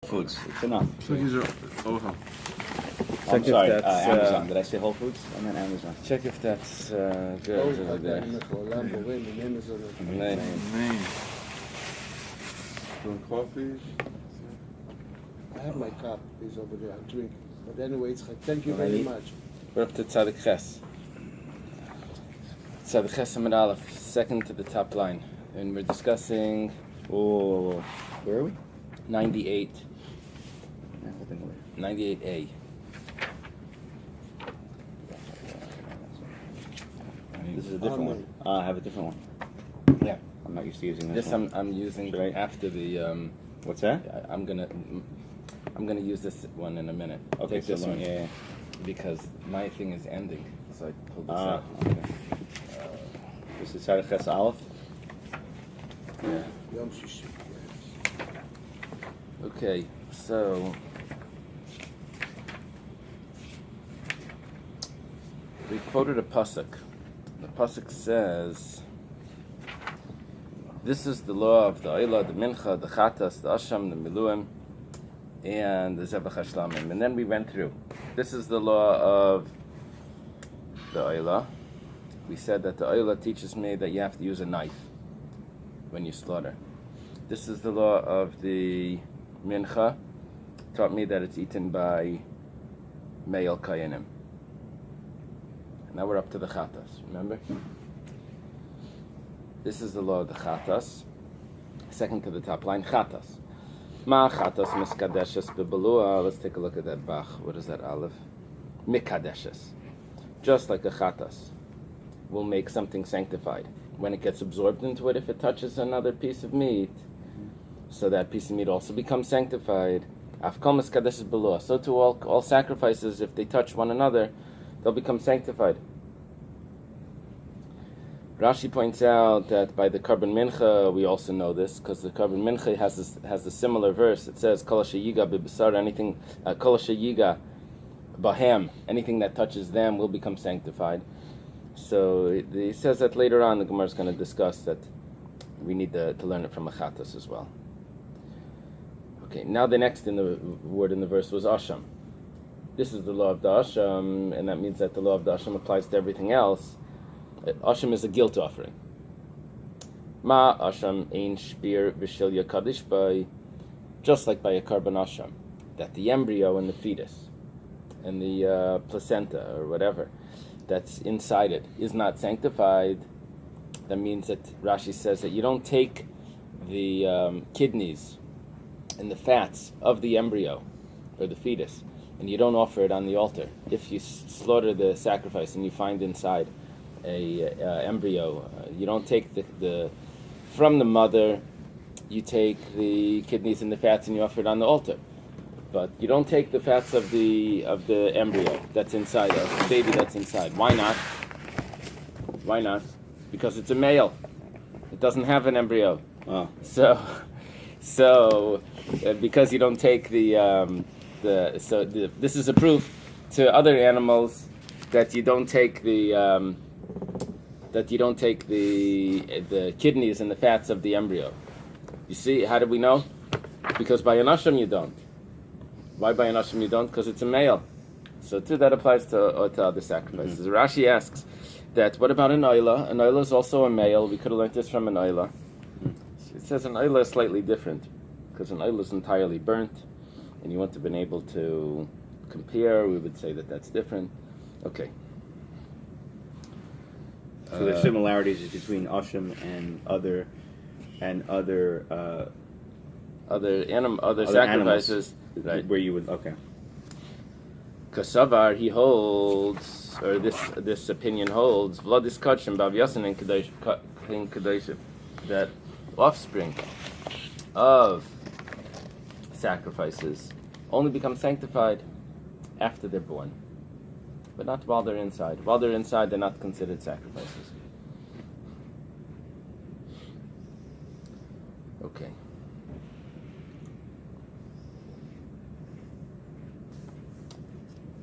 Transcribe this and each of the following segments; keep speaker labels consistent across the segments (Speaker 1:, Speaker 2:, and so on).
Speaker 1: Foods. It's enough.
Speaker 2: Cookies are over.
Speaker 1: I'm
Speaker 3: Check if
Speaker 1: sorry,
Speaker 3: that's,
Speaker 1: Amazon. Did I say Whole Foods? I meant Amazon.
Speaker 3: Check if that's good over there.
Speaker 2: Man. Doing coffee.
Speaker 4: I have my cup. He's over there. I drink. But anyway, it's thank you very much.
Speaker 3: We're up to Tzadik Ches. Tzadik Ches Amid Aleph, second to the top line. And we're discussing...
Speaker 1: Oh, where are we?
Speaker 3: 98. 98A.
Speaker 1: This is a different one. I have a different one.
Speaker 3: Yeah.
Speaker 1: I'm not used to using
Speaker 3: This
Speaker 1: this one.
Speaker 3: I'm using right after the...
Speaker 1: What's that?
Speaker 3: I'm gonna use this one in a minute.
Speaker 1: Okay,
Speaker 3: Take this one.
Speaker 1: Yeah.
Speaker 3: Because my thing is ending. So I pulled this out.
Speaker 1: Okay. This is Tzaddik Ches Aleph.
Speaker 3: Yeah.
Speaker 4: Yom Shishi.
Speaker 3: Okay, so we quoted a pasuk. The pasuk says, "This is the law of the Oila, the Mincha, the Chatas, the Asham, the Miluim, and the Zevachim." And then we went through. This is the law of the Oila. We said that the Oila teaches me that you have to use a knife when you slaughter. This is the law of the Mincha, taught me that it's eaten by male kayanim. Now we're up to the Chatas, remember? This is the law of the Chatas. Second to the top line, Chatas. Ma Chatas miskadeshes bebelua. Let's take a look at that Bach. What is that Aleph? Mikadeshes. Just like a Chatas will make something sanctified. When it gets absorbed into it, if it touches another piece of meat, so that piece of meat also becomes sanctified. Afkal miskadeshes belua. So to all sacrifices, if they touch one another, they'll become sanctified. Rashi points out that by the Korban Mincha, we also know this, because the Korban Mincha has a similar verse. It says, Kol sheyiga b'basar, anything, Kol sheyiga bahem, anything that touches them will become sanctified. So he says that later on, the Gemara is going to discuss that we need to learn it from a Chatas as well. Okay, now the next word in the verse was Asham. This is the law of the Asham, and that means that the law of the Asham applies to everything else. Asham is a guilt offering. Ma Asham ein shpir v'shil yakadish by, just like by a Korban Asham, that the embryo and the fetus and the placenta or whatever that's inside it is not sanctified. That means that Rashi says that you don't take the kidneys and the fats of the embryo or the fetus and you don't offer it on the altar. If you slaughter the sacrifice and you find inside a embryo, you don't take the from the mother, you take the kidneys and the fats and you offer it on the altar. But you don't take the fats of the embryo that's inside, of the baby that's inside. Why not? Why not? Because it's a male. It doesn't have an embryo.
Speaker 1: Oh.
Speaker 3: So because you don't take this is a proof to other animals that you don't take the kidneys and the fats of the embryo. You see, how do we know? Because by an asham you don't. Why by an asham you don't? Because it's a male. So too, that applies to other sacrifices. Mm-hmm. Rashi asks that, what about an oila? An oila is also a male. We could have learned this from an oila. Mm-hmm. It says an oila is slightly different, because an oila is entirely burnt, and you wouldn't have been able to compare. We would say that that's different. Okay.
Speaker 1: So there's similarities between Asham and other
Speaker 3: sacrifices, right?
Speaker 1: Where you would
Speaker 3: Kasavar, he holds, or this opinion holds, Vladis Kachim Bav Yasin in Kedoshim, that offspring of sacrifices only become sanctified after they're born, but not while they're inside. While they're inside, they're not considered sacrifices. Okay.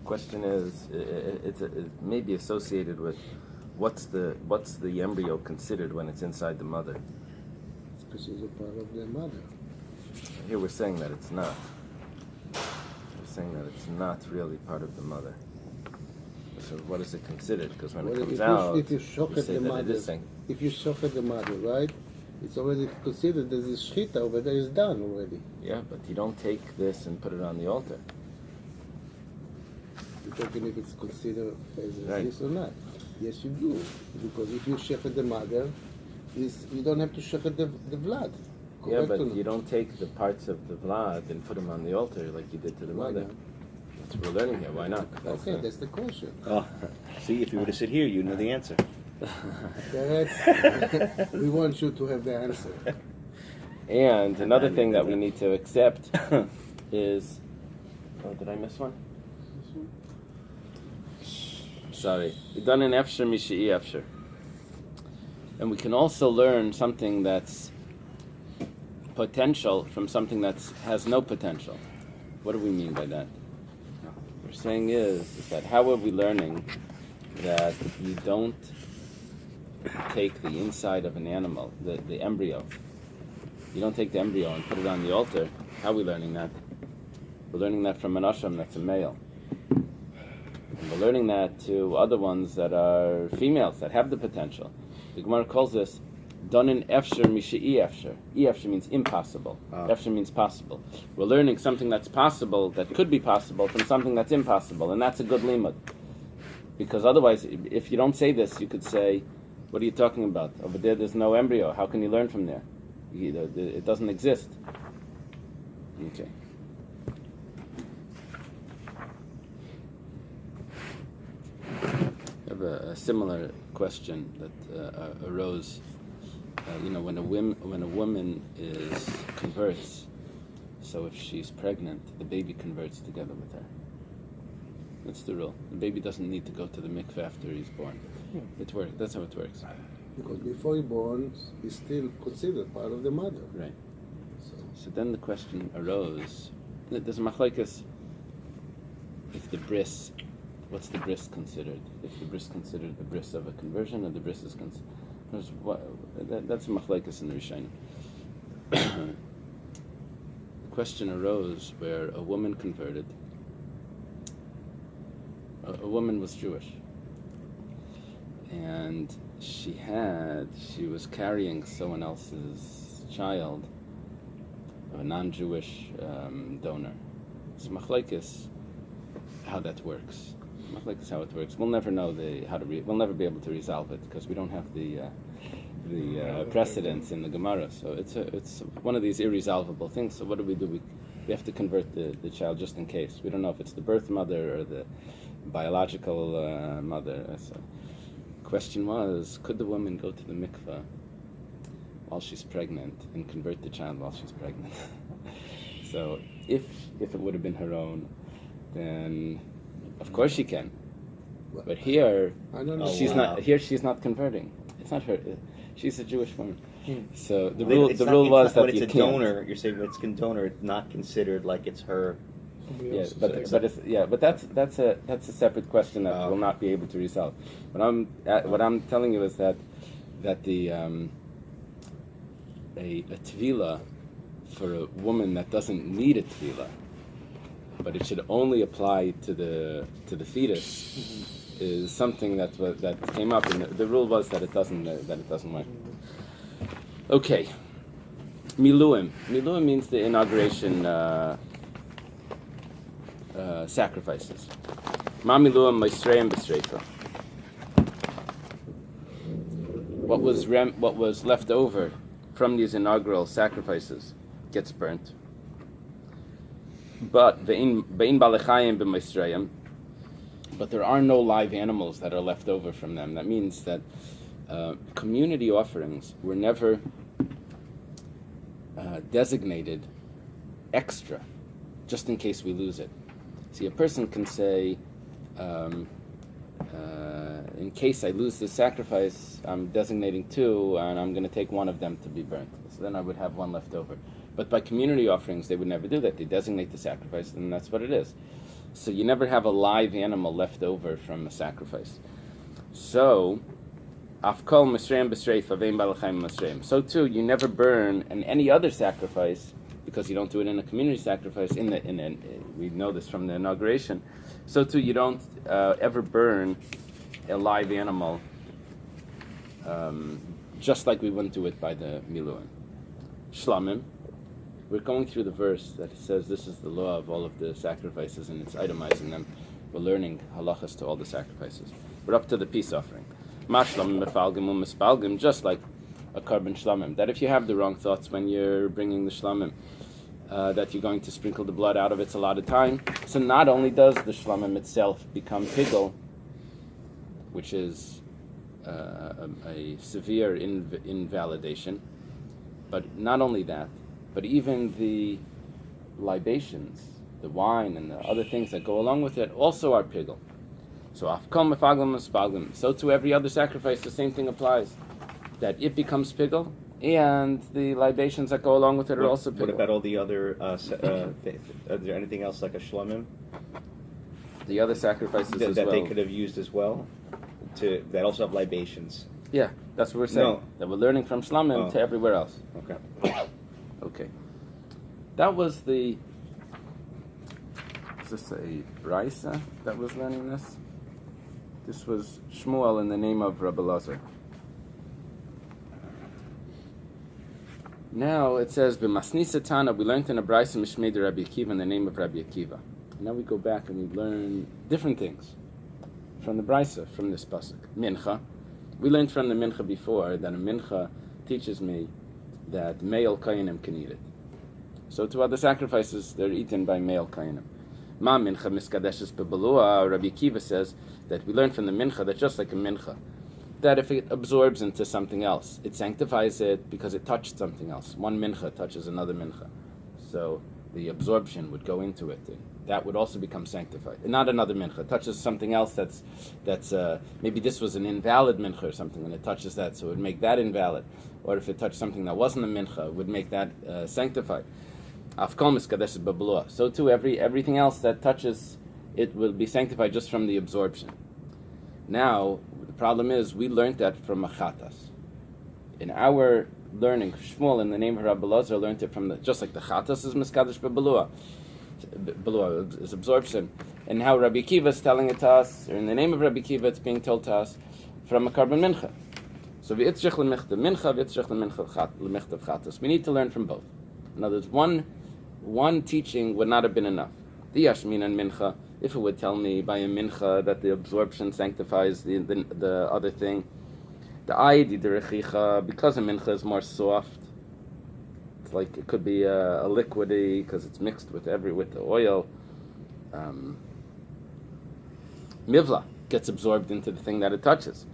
Speaker 3: Question is, it may be associated with what's the embryo considered when it's inside the mother?
Speaker 4: It's because it's a part of their mother.
Speaker 3: Here we're saying that it's not. saying that it's not really part of the mother. So what is it considered? Because when
Speaker 4: Well,
Speaker 3: it comes
Speaker 4: if
Speaker 3: out,
Speaker 4: you shochet
Speaker 3: say
Speaker 4: the
Speaker 3: that
Speaker 4: mother,
Speaker 3: it is saying.
Speaker 4: if you shochet the mother, right? It's already considered that the shchita over there is done already.
Speaker 3: Yeah, but you don't take this and put it on the altar.
Speaker 4: You're talking if it's considered as
Speaker 3: Right.
Speaker 4: this or not. Yes, you do. Because if you shochet the mother, you don't have to shochet the blood.
Speaker 3: Yeah,
Speaker 4: Correct
Speaker 3: but
Speaker 4: or not?
Speaker 3: you don't take the parts of the vlad and put them on the altar like you did to the
Speaker 4: Why
Speaker 3: mother.
Speaker 4: not?
Speaker 3: That's what we're learning here. Why not?
Speaker 4: Okay, that's the question.
Speaker 1: Oh, see, if you were to sit here, you know the answer.
Speaker 4: We want you to have the answer.
Speaker 3: And another thing that we need to accept is... Oh, did I miss one? Sorry. Done in Efsher Mishi'i Efsher. And we can also learn something that's potential from something that has no potential. What do we mean by that? What we're saying is that how are we learning that you don't take the inside of an animal, the embryo. You don't take the embryo and put it on the altar. How are we learning that? We're learning that from an ashram that's a male. And we're learning that to other ones that are females, that have the potential. The Gemara calls this Donin Efsher Mishi'i Efsher. Efsher means impossible. Efsher means possible. We're learning something that's possible, that could be possible, from something that's impossible. And that's a good limud. Because otherwise, if you don't say this, you could say, what are you talking about? Over there, there's no embryo. How can you learn from there? It doesn't exist. Okay. I have a similar question that arose. When a woman converts, so if she's pregnant, the baby converts together with her. That's the rule. The baby doesn't need to go to the mikveh after he's born. It works. That's how it works.
Speaker 4: Because before he's born, he's still considered part of the mother.
Speaker 3: Right. So then the question arose. There's a machlokes. If the bris, what's the bris considered? If the bris considered the bris of a conversion, or the bris is considered. That's a machlokes in the Rishonim. The question arose where a woman converted. A woman was Jewish, and she was carrying someone else's child, a non-Jewish donor. It's machlokes how that works. Machlokes how it works. We'll never know we'll never be able to resolve it because we don't have the precedents in the Gemara. So it's one of these irresolvable things. So what do? We have to convert the child just in case. We don't know if it's the birth mother or the biological mother. So the question was, could the woman go to the mikveh while she's pregnant and convert the child while she's pregnant? So if it would have been her own, then of course she can. But here, she's not converting. It's not her. She's a Jewish woman. So the rule was that you can't.
Speaker 1: It's a donor. You're saying it's a donor. It's not considered like it's her.
Speaker 3: Yeah, but that's a separate question that we'll not be able to resolve. What I'm telling you is that the a tvila for a woman that doesn't need a tvila, but it should only apply to the fetus, is something that came up, and the rule was that it doesn't work. Okay, miluim. Miluim means the inauguration. Sacrifices. Mamiluam Maisreim B'Streifa. What was left over from these inaugural sacrifices gets burnt. But Bein Balechayim B'Maisreim. But there are no live animals that are left over from them. That means that community offerings were never designated extra, just in case we lose it. See, a person can say, in case I lose this sacrifice, I'm designating two, and I'm going to take one of them to be burnt. So then I would have one left over. But by community offerings, they would never do that. They designate the sacrifice, and that's what it is. So you never have a live animal left over from a sacrifice. So, Afkol Misreim B'Streif Avein Balachayim Misreim. So too, you never burn any other sacrifice, because you don't do it in a community sacrifice. We know this from the inauguration. So too, you don't ever burn a live animal, just like we wouldn't do it by the miluim. Shlamim. We're going through the verse that says this is the law of all of the sacrifices, and it's itemizing them. We're learning halachas to all the sacrifices. We're up to the peace offering. Mashlamim mefalgim u'mispalgim, just like a carbon shlamim. That if you have the wrong thoughts when you're bringing the shlamim, that you're going to sprinkle the blood out of it a lot of time. So not only does the shlamim itself become pigel, which is a severe invalidation, but not only that, but even the libations, the wine and the other things that go along with it also are pigel. So afkom mefaglim espaglim. So to every other sacrifice, the same thing applies. That it becomes pigel, and the libations that go along with it are also pigel.
Speaker 1: What about all the other? Is there anything else like a shlamim?
Speaker 3: The other sacrifices as
Speaker 1: that
Speaker 3: well.
Speaker 1: they could have used as well, that also have libations.
Speaker 3: Yeah, that's what we're saying.
Speaker 1: No.
Speaker 3: That we're learning from shlamim to everywhere else.
Speaker 1: Okay.
Speaker 3: Okay. That was the... Is this a Brisa that was learning this? This was Shmuel in the name of Rabbi Lazar. Now it says, B'masnisa Tana, we learned in a Brisa Mishmei Rabbi Akiva in the name of Rabbi Akiva. Now we go back and we learn different things from the Brisa, from this pasuk. Mincha. We learned from the Mincha before that a Mincha teaches me that male Kayanim can eat it. So to other sacrifices, they're eaten by male Kayanim. Ma Mincha miskadeshes bebalua. Rabbi Akiva says that we learn from the Mincha that just like a Mincha, that if it absorbs into something else, it sanctifies it because it touched something else. One Mincha touches another Mincha. So the absorption would go into it. That would also become sanctified. And not another mincha. Touches something else that's maybe this was an invalid mincha or something, and it touches that, so it would make that invalid. Or if it touched something that wasn't a mincha, it would make that sanctified. Afkom is kadesh babluah. So too, everything else that touches it will be sanctified just from the absorption. Now, the problem is we learned that from a chatas. In our learning, Shmuel in the name of Rabbi Lazar learned it from just like the chatas is miskadesh babluah. Below is absorption, and how Rabbi Akiva is telling it to us, or in the name of Rabbi Akiva, it's being told to us from a carbon mincha. So v'yitzrich lemichta mincha, v'yitzrich lemichta chatas. We need to learn from both. In other words, one teaching would not have been enough. The yashmin and mincha, if it would tell me by a mincha that the absorption sanctifies the other thing, the aydi derechicha, because a mincha is more soft. Like it could be a liquidy because it's mixed with the oil. Mivla gets absorbed into the thing that it touches.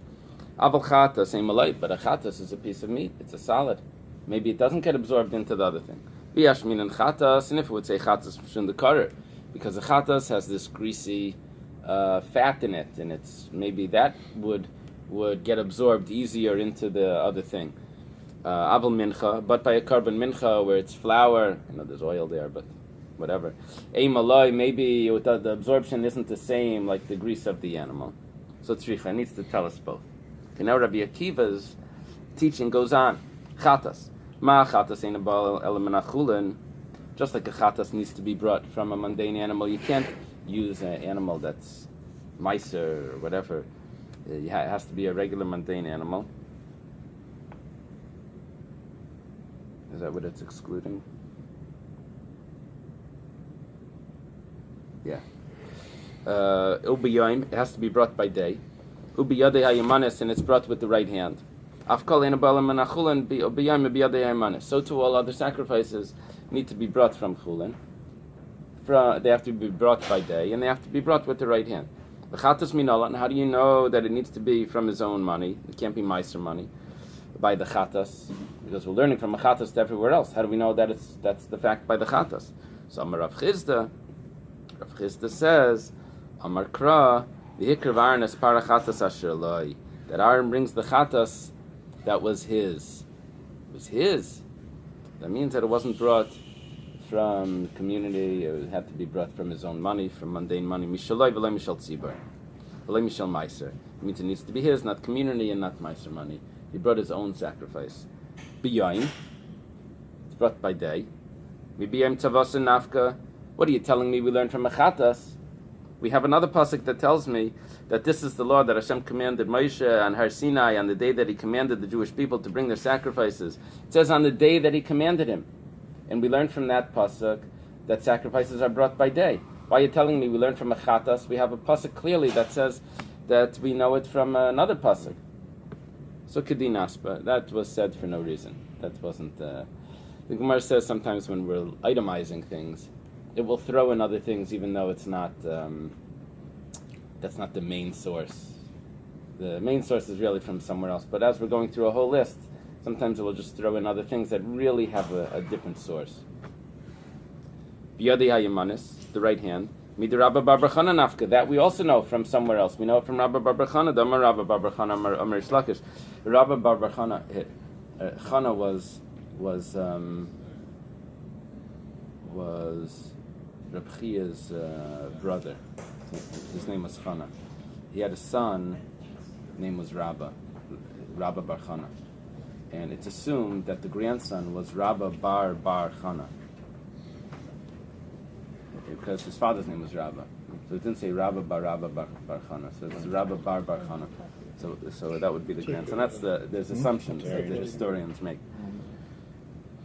Speaker 3: Aval chatas same alike, but a chatas is a piece of meat. It's a salad. Maybe it doesn't get absorbed into the other thing. Biyashmin and chatas, and if it would say chatas from the karer, because the chatas has this greasy fat in it, and it's maybe that would get absorbed easier into the other thing. Aval mincha, but by a carbon mincha where it's flour, there's oil there, but whatever. Malai, maybe the absorption isn't the same like the grease of the animal. So tzricha needs to tell us both. Okay, now Rabbi Akiva's teaching goes on. Chatas. Ma chatas ein abal elemenachulin. Just like a chatas needs to be brought from a mundane animal, you can't use an animal that's miser or whatever. It has to be a regular mundane animal. Is that what it's excluding? Yeah. Ubiyayim, it has to be brought by day. Ubiyadei hayamanis, and it's brought with the right hand. Afkal enabalam menachulin ubiyayim ubiyadei hayamanis. So too all other sacrifices need to be brought from chulin. They have to be brought by day, and they have to be brought with the right hand. The chatas minola, and how do you know that it needs to be from his own money? It can't be meiser money. By the chatas, because we're learning from a chatas to everywhere else. How do we know that that's the fact by the chatas? So Amar Rav Chizda says, Amar Kra, the hikr v'arnes para chatas asher loi, that Aaron brings the chatas that was his. It was his. That means that it wasn't brought from the community. It had to be brought from his own money, from mundane money. Mishaloi v'loi mishal tzibur, v'loi mishal meiser. It means it needs to be his, not community and not meiser money. He brought his own sacrifice. B'yayin, it's brought by day. Mibiyam Tavasin Nafka. What are you telling me we learned from Mechatas? We have another pasuk that tells me that this is the law that Hashem commanded Moshe on Har Sinai on the day that he commanded the Jewish people to bring their sacrifices. It says on the day that he commanded him. And we learned from that pasuk that sacrifices are brought by day. Why are you telling me we learned from Mechatas? We have a pasuk clearly that says that we know it from another pasuk. So Kedin Aspa, that was said for no reason. That wasn't... the Gemara says sometimes when we're itemizing things, it will throw in other things even though it's not, that's not the main source. The main source is really from somewhere else. But as we're going through a whole list, sometimes it will just throw in other things that really have a different source. Biyadi hayamanis, the right hand. Mid Rabba Bar Bar Chana nafka, that we also know from somewhere else. We know it from Rabba Bar Bar Chana, Damar Rabba Bar Bar Chana, Amar Rish Lakish. Rabba Bar Bar Chana, Chana was Reb Chia's brother. His name was Chana. He had a son, his name was Rabba Bar Chana. And it's assumed that the grandson was Rabba Bar Chana. Because his father's name was Rabba. So it didn't say Rabba Bar Chana. So it's Rabba Bar Chana. So that would be the grandson. There's assumptions that the historians make.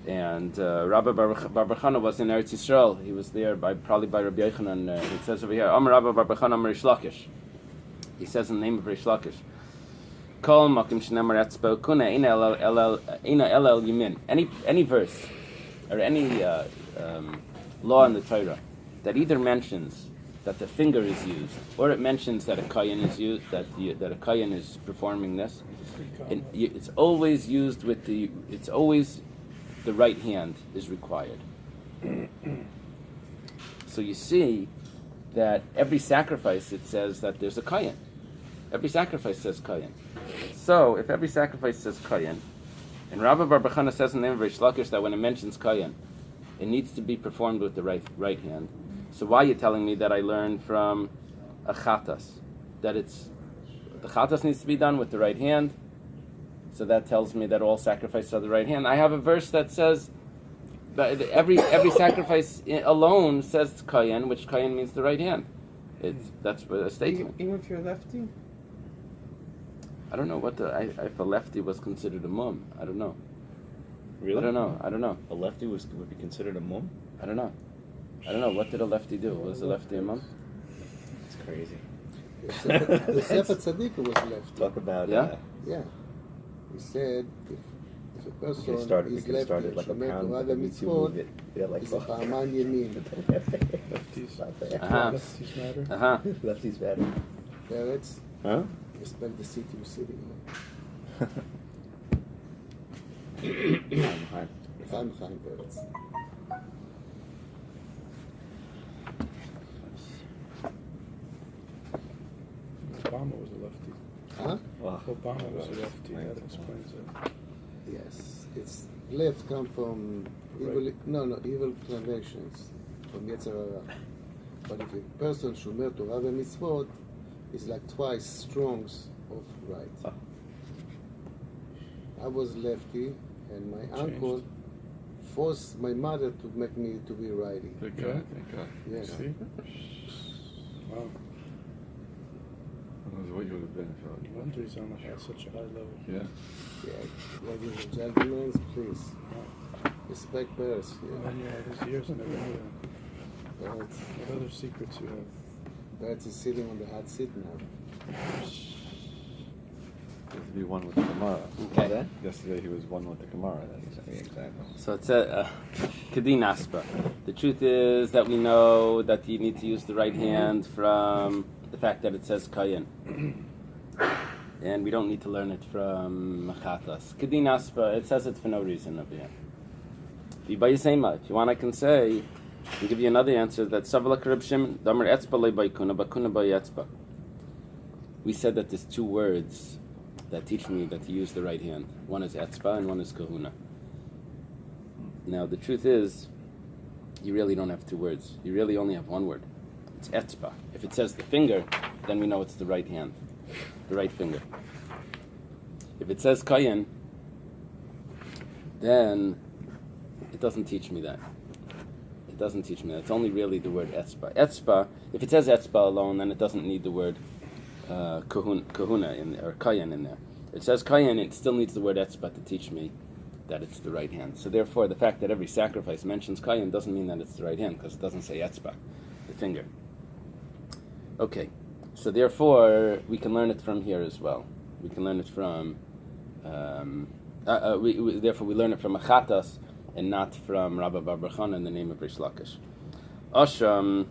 Speaker 3: And Rabba Bar Chana was in Eretz Yisrael. He was there probably by Rabbi Yochanan. It says over here, Amar Rabba Bar Chana Amar Rish Lakish. He says in the name of Rish Lakish, Kol Makim Shnemar Etzbo Kuna Ina Elel Yamin. Any verse or any law in the Torah that either mentions that the finger is used, or it mentions that a kohen is used, that a kohen is performing this, and it's always used with the right hand is required. So you see that every sacrifice it says that there's a kohen. Every sacrifice says kohen. So if every sacrifice says kohen, and Rabbi Bar Bar Chana says in the name of Rish Lakish that when it mentions kohen, it needs to be performed with the right hand. So why are you telling me that I learned from a chatas that the chatas needs to be done with the right hand? So that tells me that all sacrifices are the right hand. I have a verse that says that every sacrifice alone says kohen, which kohen means the right hand. That's a statement.
Speaker 4: Even if you're lefty?
Speaker 3: I don't know if a lefty was considered a mum. I don't know.
Speaker 1: Really?
Speaker 3: I don't know.
Speaker 1: A lefty would be considered a mum?
Speaker 3: I don't know. What did a lefty do? Was a lefty a mum?
Speaker 1: It's crazy.
Speaker 4: The Sefer Tzaddik was lefty.
Speaker 1: Talk about
Speaker 4: Yeah. He said if a person is lefty,
Speaker 1: started like a pound,
Speaker 4: Torah
Speaker 1: but you move it. Yeah, like
Speaker 4: it's a Paman Yemin.
Speaker 5: Lefties matter.
Speaker 1: Lefties better.
Speaker 4: Peretz,
Speaker 1: Huh?
Speaker 4: respect the city you're sitting
Speaker 1: Chaim.
Speaker 4: in. Chaim Peretz.
Speaker 5: Obama was a lefty.
Speaker 4: Huh?
Speaker 1: Wow.
Speaker 5: Obama was a lefty. That explains it.
Speaker 4: Yes. It's left come from evil inclinations, from Yetzer Hara. But if a person shomer Torah v'mitzvot, is like twice strongs of right.
Speaker 1: Oh.
Speaker 4: I was lefty, and my uncle forced my mother to make me to be righty.
Speaker 2: Thank God. Thank God.
Speaker 4: Yes.
Speaker 5: See? Wow.
Speaker 2: I don't know what you would have been if
Speaker 5: No wonder he's on such a high level.
Speaker 2: Yeah.
Speaker 4: Yeah. Ladies and gentlemen, please respect parents.
Speaker 5: And then you had his years and everything.
Speaker 4: Parents,
Speaker 5: What other secrets you have?
Speaker 4: parents is sitting on the hot seat now.
Speaker 2: He has to be one with the Gemara.
Speaker 3: Okay.
Speaker 2: Yesterday he was one with the Gemara. That's exactly.
Speaker 3: So it's a Kedin Aspa. The truth is that we know that you need to use the right hand from the fact that it says kohen. And we don't need to learn it from Mechatas. Kedin Aspa, it says it for no reason over here. If you want, I can say, and give you another answer, that Savala Karib Shimon, Damar Etzba Le Baikuna, Bakuna Bay Etzba. We said that there's two words that teach me that to use the right hand. One is Etzba and one is Kahuna. Now, the truth is, you really don't have two words. You really only have one word. It's Etzba. If it says the finger, then we know it's the right hand, the right finger. If it says Kayin, then it doesn't teach me that. It doesn't teach me that. It's only really the word etzba. Etzba, if it says etzba alone, then it doesn't need the word kahuna in there, or kayan in there. It says kayan, it still needs the word etzba to teach me that it's the right hand. So therefore, the fact that every sacrifice mentions kayan doesn't mean that it's the right hand, because it doesn't say etzba, the finger. Okay, so therefore, we can learn it from here as well. We can learn it from, therefore we learn it from Achatas, and not from Rabbi Bar Bar Chana in the name of Rish Lakish. Asham,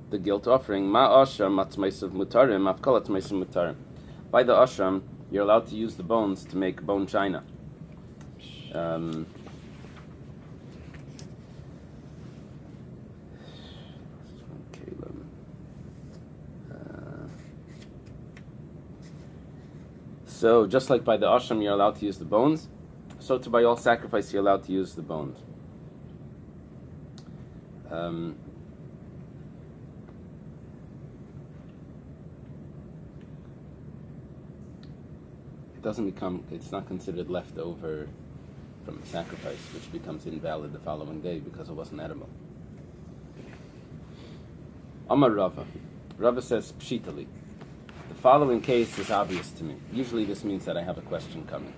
Speaker 3: the guilt offering, ma asham atzmaisav mutarim, afkal atzmaisav mutarim. By the asham, you're allowed to use the bones to make bone china. So just like by the asham you're allowed to use the bones, so to by all sacrifice you're allowed to use the bones. It's not considered leftover from a sacrifice, which becomes invalid the following day because it wasn't edible. Amar Rava. Rava says pshitali. The following case is obvious to me. Usually this means that I have a question coming.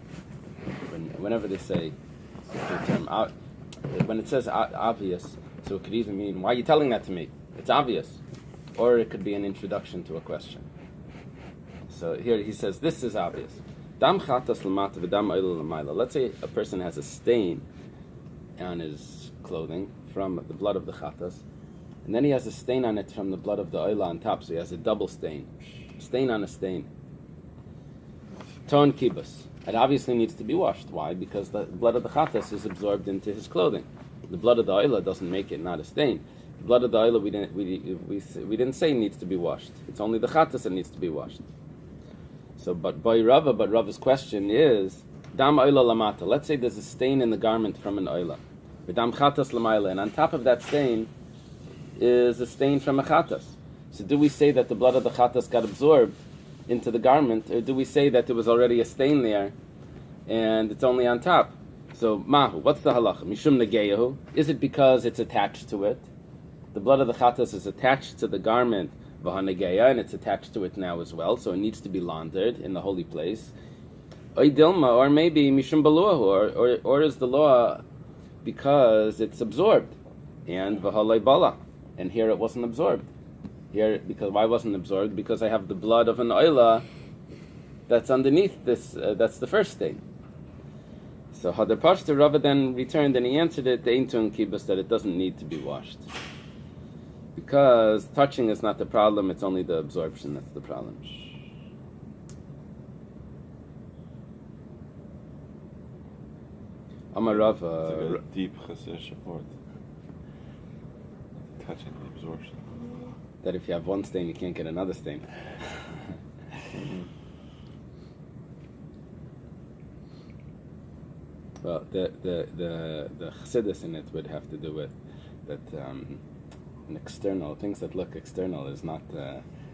Speaker 3: Whenever they say the term, when it says obvious, so it could either mean, why are you telling that to me? It's obvious. Or it could be an introduction to a question. So here he says, this is obvious. Dam chatas l'mata v'dam oila l'mayla. Let's say a person has a stain on his clothing from the blood of the chatas, and then he has a stain on it from the blood of the oila on top, so he has a double stain. Stain on a stain. Ton kibus. It obviously needs to be washed. Why? Because the blood of the chatas is absorbed into his clothing. The blood of the oila doesn't make it not a stain. The blood of the oila we didn't say needs to be washed. It's only the chatas that needs to be washed. So, but Rava's question is, dam oila lamata. Let's say there's a stain in the garment from an oila. V'dam chatas lamayla, and on top of that stain is a stain from a chatas. So do we say that the blood of the chatas got absorbed into the garment, or do we say that there was already a stain there and it's only on top? So mahu, what's the halacha? Mishum negeyahu. Is it because it's attached to it? The blood of the chatas is attached to the garment v'hanegeya, and it's attached to it now as well, so it needs to be laundered in the holy place. Oy dilma, or maybe mishum baluahu, or is the law because it's absorbed, and v'halay bala, and here it wasn't absorbed. Here, because why wasn't it absorbed? Because I have the blood of an oila that's underneath this. That's the first stain. So Hadar Pashta Rava then returned and he answered it, the Eintun Kibus, that it doesn't need to be washed. Because touching is not the problem, it's only the absorption that's the problem. Amar Rava.
Speaker 2: It's like a deep chassid support. Touching the absorption.
Speaker 3: That if you have one stain, you can't get another stain. Well, the chassidus in it would have to do with that an external, things that look external is not,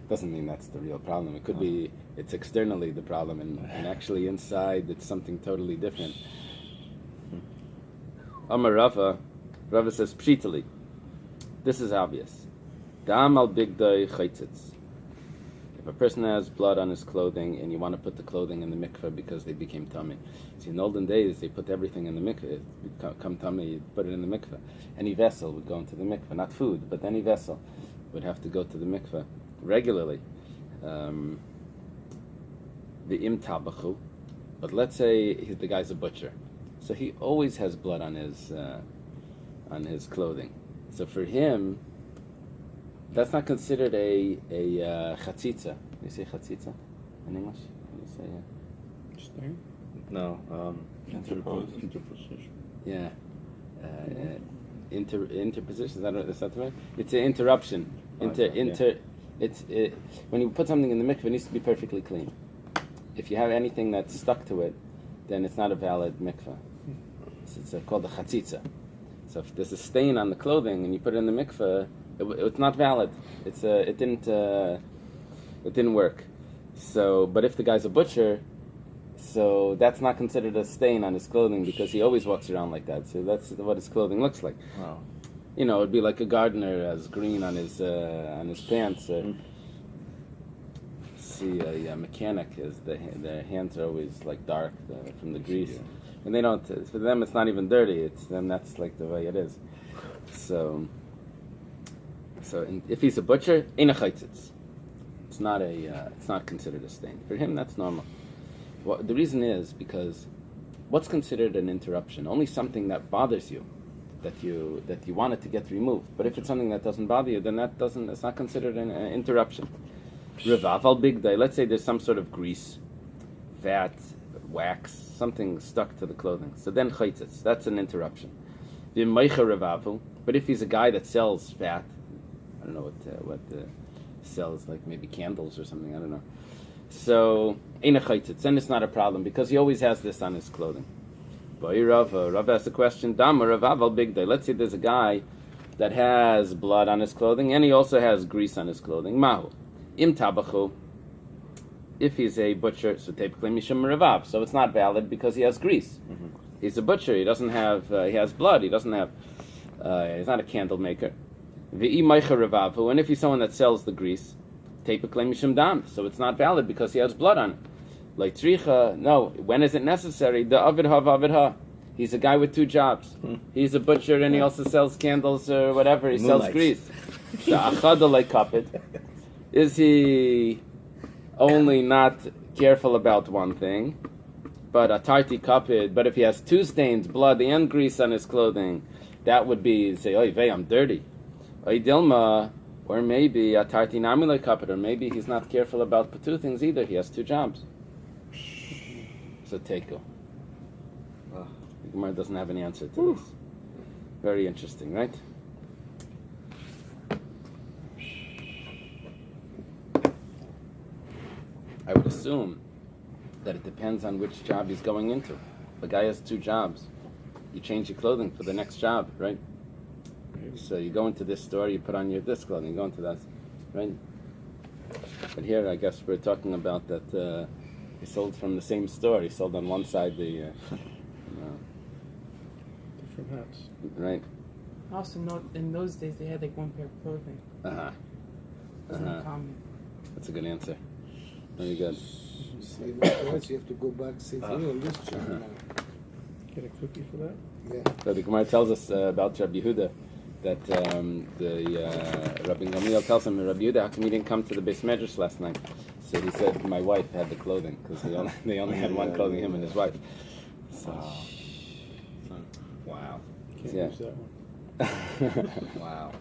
Speaker 3: doesn't mean that's the real problem. It could be, it's externally the problem, and actually inside it's something totally different. Amar Rava says, pshitali. This is obvious. Dam al bigdai chaitzitz. If a person has blood on his clothing and you want to put the clothing in the mikveh because they became tummy. See, in olden days they put everything in the mikveh. It would come tummy, you put it in the mikveh. Any vessel would go into the mikveh, not food, but any vessel would have to go to the mikveh regularly. The im tabachu. But let's say the guy's a butcher, so he always has blood on his clothing. So for him, that's not considered a chatzitza. You say chatzitza in English? Can you say
Speaker 5: Stain?
Speaker 1: No,
Speaker 2: Interposition.
Speaker 3: yeah. Interposition. Is that the right? It's an interruption. When you put something in the mikveh, it needs to be perfectly clean. If you have anything that's stuck to it, then it's not a valid mikveh. It's called a chatzitza. So if there's a stain on the clothing and you put it in the mikveh, it's not valid. It didn't work. So, but if the guy's a butcher, so that's not considered a stain on his clothing because he always walks around like that. So that's what his clothing looks like.
Speaker 2: Wow.
Speaker 3: it'd be like a gardener has green on his pants. See, a mechanic is their hands are always like dark from the grease, and they don't. For them, it's not even dirty. It's them. That's like the way it is. So if he's a butcher, ein chaitzitz. It's not considered a stain. For him, that's normal. Well, the reason is because what's considered an interruption? Only something that bothers you, that you want it to get removed. But if it's something that doesn't bother you, then it's not considered an interruption. Revav al big day. Let's say there's some sort of grease, fat, wax, something stuck to the clothing. So then chaitzitz, that's an interruption. But if he's a guy that sells fat, I don't know what sells, like maybe candles or something, I don't know. So ein chaitzitz, then it's not a problem because he always has this on his clothing. Rav asked the question, Dam revav al big day. Let's say there's a guy that has blood on his clothing and he also has grease on his clothing. Mahu. Im tabachu, if he's a butcher, so typically mishum revav, so it's not valid because he has grease. Mm-hmm. He's a butcher. He doesn't have. He has blood. He doesn't have. He's not a candle maker. V'i meicha revavu, and if he's someone that sells the grease, typically mishum dam, so it's not valid because he has blood on it. Like tzricha, no. When is it necessary? The avidha. He's a guy with two jobs. He's a butcher and he also sells candles or whatever. He sells grease. The achada like kapit. Is he only not careful about one thing, but a tarti kapid? But if he has two stains, blood and grease on his clothing, that would be say, "Oy vey, I'm dirty." Oy dilma, or maybe a tarti namile kapid, or maybe he's not careful about the two things either. He has two jobs. So teko. The Gemara doesn't have any answer to this. Very interesting, right? I would assume that it depends on which job he's going into. If a guy has two jobs, you change your clothing for the next job, right? So you go into this store, you put on this clothing, you go into that, right? But here, I guess we're talking about that he sold from the same store. He sold on one side the...
Speaker 5: Different hats.
Speaker 3: Right.
Speaker 6: Also, in those days, they had like one pair of clothing. Wasn't common.
Speaker 3: That's a good answer. Very good.
Speaker 4: See, you have to go back, sit here on this chair now.
Speaker 5: Get a cookie for that?
Speaker 4: Yeah.
Speaker 3: So the Gemara tells us about Rabbi Yehuda that Rabbi Gamliel tells him, Rabbi Yehuda, how come you didn't come to the Beis Medrash last night? So he said, my wife had the clothing because they only had one clothing, him and his wife. So,
Speaker 1: Wow.
Speaker 5: Can't
Speaker 3: Yeah.
Speaker 5: use that one.
Speaker 1: Wow.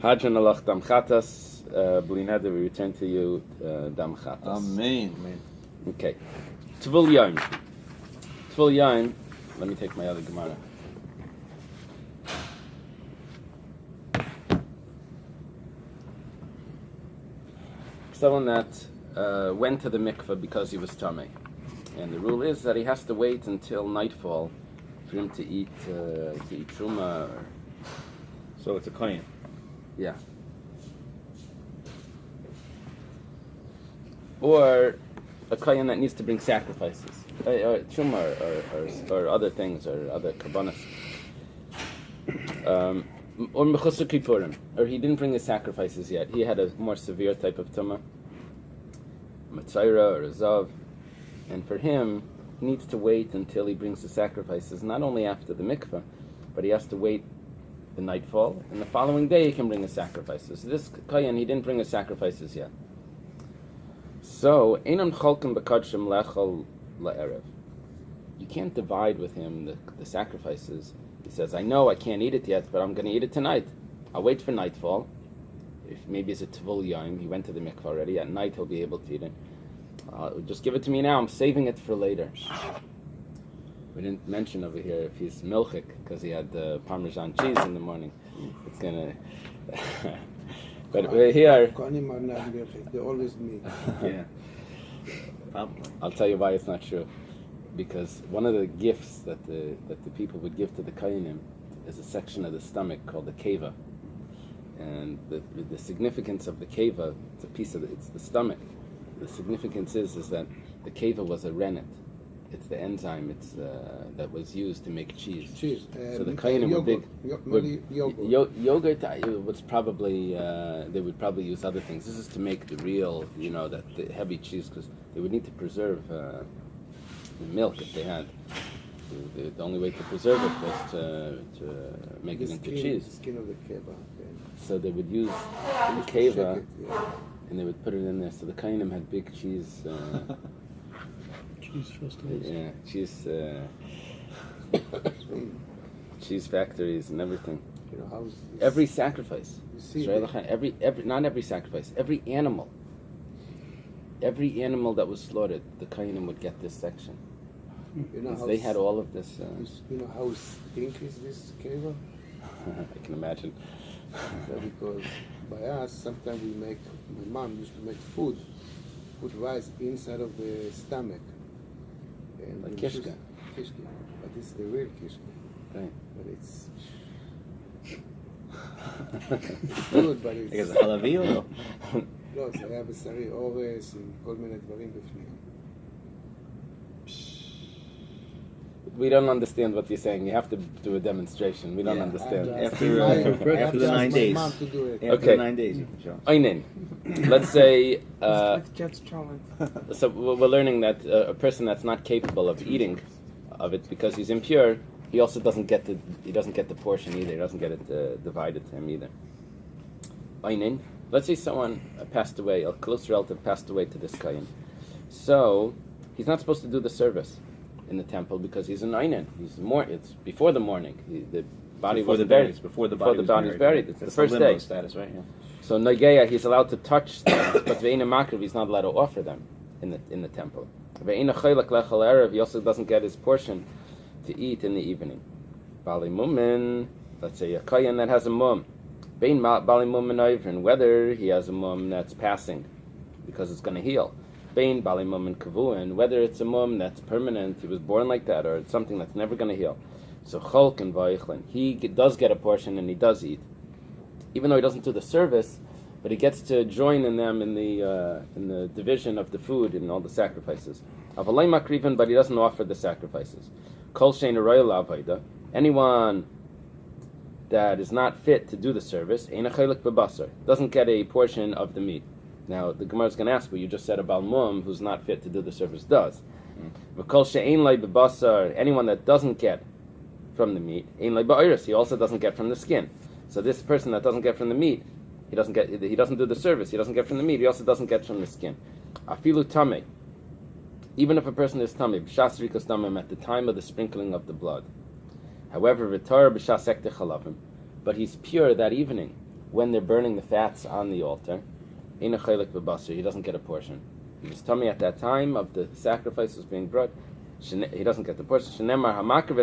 Speaker 3: Hadran alach dam chatas. Bli neder, we return to you, dam chatas.
Speaker 2: Amen.
Speaker 3: Okay. Tvul Yom. Tvul Yom. Let me take my other Gemara. Someone that went to the mikveh because he was tamei, and the rule is that he has to wait until nightfall for him to eat truma.
Speaker 1: So it's a kohen.
Speaker 3: Yeah. Or a kohen that needs to bring sacrifices, or truma, or other things, or other karbanos. Or mechusar kippurim, or he didn't bring his sacrifices yet. He had a more severe type of tumah, matzayra or a zav, and for him, he needs to wait until he brings the sacrifices. Not only after the mikveh, but he has to wait the nightfall, and the following day he can bring his sacrifices. This kohen, he didn't bring his sacrifices yet. So, einam cholkim b'kadshim lechol la'erev. You can't divide with him the sacrifices. He says, I know I can't eat it yet, but I'm going to eat it tonight. I'll wait for nightfall. If maybe it's a Tvul Yom, he went to the mikvah already. At night he'll be able to eat it. Just give it to me now. I'm saving it for later. We didn't mention over here if he's milchik, because he had the Parmesan cheese in the morning. It's going to... But we're here...
Speaker 4: Kohanim are not milchik. They're always meat.
Speaker 1: Yeah. Probably.
Speaker 3: I'll tell you why it's not true. Because one of the gifts that the people would give to the kohanim is a section of the stomach called the keva, and the significance of the keva, it's a piece of it's the stomach. The significance is that the keva was a rennet, It's the enzyme. It's that was used to make cheese.
Speaker 4: Cheese.
Speaker 3: So the Kainim were big.
Speaker 4: Yogurt.
Speaker 3: Yogurt was probably they would probably use other things. This is to make the real, the heavy cheese, because they would need to preserve the milk if they had. The only way to preserve it was to make it into cheese.
Speaker 4: The skin of the keva. Okay.
Speaker 3: So they would use
Speaker 4: Used to
Speaker 3: keva,
Speaker 4: shake it, yeah.
Speaker 3: and they would put it in there. So the Kainim had big cheese.
Speaker 5: Cheese festivals.
Speaker 3: Yeah, cheese factories and everything.
Speaker 4: You know, how's this?
Speaker 3: Every sacrifice.
Speaker 4: You see,
Speaker 3: Every not every sacrifice. Every animal that was slaughtered, the Kainim would get this section.
Speaker 4: you know,
Speaker 3: They had all of this.
Speaker 4: You know how stink is this keva?
Speaker 3: I can imagine.
Speaker 4: Because by us, sometimes my mom used to make food, put rice inside of the stomach. And
Speaker 3: Like
Speaker 4: when
Speaker 3: kishka.
Speaker 4: Kishka. But it's the real kishka.
Speaker 3: Right.
Speaker 4: But it's good, but it's...
Speaker 1: I guess halavi או לא?
Speaker 4: לא, זה היה בשרי אורס עם כל מיני דברים בפנים.
Speaker 3: We don't understand what you're saying. You have to do a demonstration. We don't
Speaker 4: Yeah,
Speaker 3: understand.
Speaker 4: I have to
Speaker 1: After,
Speaker 4: ask
Speaker 1: after the 9 days.
Speaker 4: my mom to do it.
Speaker 1: After
Speaker 3: Okay.
Speaker 1: the 9 days, you can show us.
Speaker 3: Einin. Let's say
Speaker 6: With Judge Charles.
Speaker 3: so we're learning that a person that's not capable of eating of it because he's impure, he also doesn't get the portion either. He doesn't get it divided to him either. Einin. Let's say someone passed away, a close relative passed away to this kain. So he's not supposed to do the service in the temple because he's an einin. It's before the morning. The body
Speaker 1: Before
Speaker 3: was
Speaker 1: the
Speaker 3: buried.
Speaker 1: buried. Before the
Speaker 3: Before
Speaker 1: body
Speaker 3: the
Speaker 1: was
Speaker 3: body's
Speaker 1: buried.
Speaker 3: buried. It's
Speaker 1: That's
Speaker 3: the first
Speaker 1: limbo
Speaker 3: day.
Speaker 1: status, right? Yeah.
Speaker 3: So Nageya, he's allowed to touch things, but Ve'ina Makriv, he's not allowed to offer them in the temple. Ve'ina Chaylak Lechal Erev, he also doesn't get his portion to eat in the evening. Bali Mumin, let's say a Kayan that has a mum. Bein Bali Mumin Oivrin, whether he has a mum that's passing, because it's going to heal. Bein Bali Mumin Kavuin, whether it's a mum that's permanent, he was born like that, or it's something that's never going to heal. So Cholk and Vaichlin, he does get a portion and he does eat. Even though he doesn't do the service, but he gets to join in them in the division of the food and all the sacrifices. Avalei makriven, but he doesn't offer the sacrifices. Kol shein arayla avoda. Anyone that is not fit to do the service, ein achelik bebasar, doesn't get a portion of the meat. Now the Gemara is going to ask, well, you just said about mum, who's not fit to do the service, does. But kol shein lei bebasar, anyone that doesn't get from the meat, ein lei ba'oris, he also doesn't get from the skin. So this person that doesn't get from the meat, he doesn't do the service, he doesn't get from the meat, he also doesn't get from the skin. Afilu tameh, even if a person is tameh, b'shas rikas damim, at the time of the sprinkling of the blood. However, v'tar b'shas ekte chalavim, but he's pure that evening when they're burning the fats on the altar. Ein achelik b'basar, he doesn't get a portion. He was tameh at that time of the sacrifices being brought. He doesn't get the portion. Shenemar hamakriv